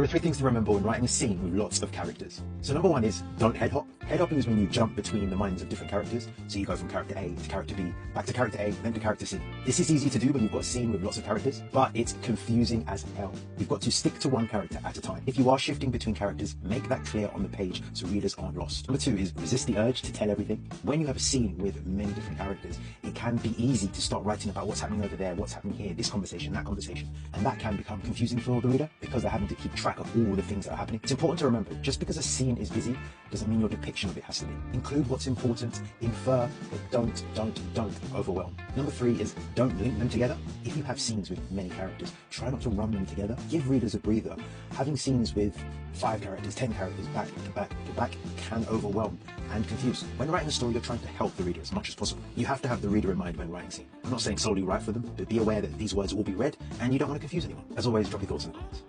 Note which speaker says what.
Speaker 1: There are three things to remember when writing a scene with lots of characters. So number one is don't head hop. Head hopping is when you jump between the minds of different characters. So you go from character A to character B, back to character A, then to character C. This is easy to do when you've got a scene with lots of characters, but it's confusing as hell. You've got to stick to one character at a time. If you are shifting between characters, make that clear on the page so readers aren't lost. Number two is resist the urge to tell everything. When you have a scene with many different characters, it can be easy to start writing about what's happening over there, what's happening here, this conversation, that conversation, and that can become confusing for the reader because they're having to keep track of all the things that are happening. It's important to remember, just because a scene is busy doesn't mean your depiction of it has to be. Include what's important, infer, but don't overwhelm. Number three is don't link them together. If you have scenes with many characters, try not to run them together. Give readers a breather. Having scenes with 5 characters, 10 characters, back to back to back, can overwhelm and confuse. When writing a story, you're trying to help the reader as much as possible. You have to have the reader in mind when writing a scene. I'm not saying solely write for them, but be aware that these words will be read and you don't want to confuse anyone. As always, drop your thoughts in the comments.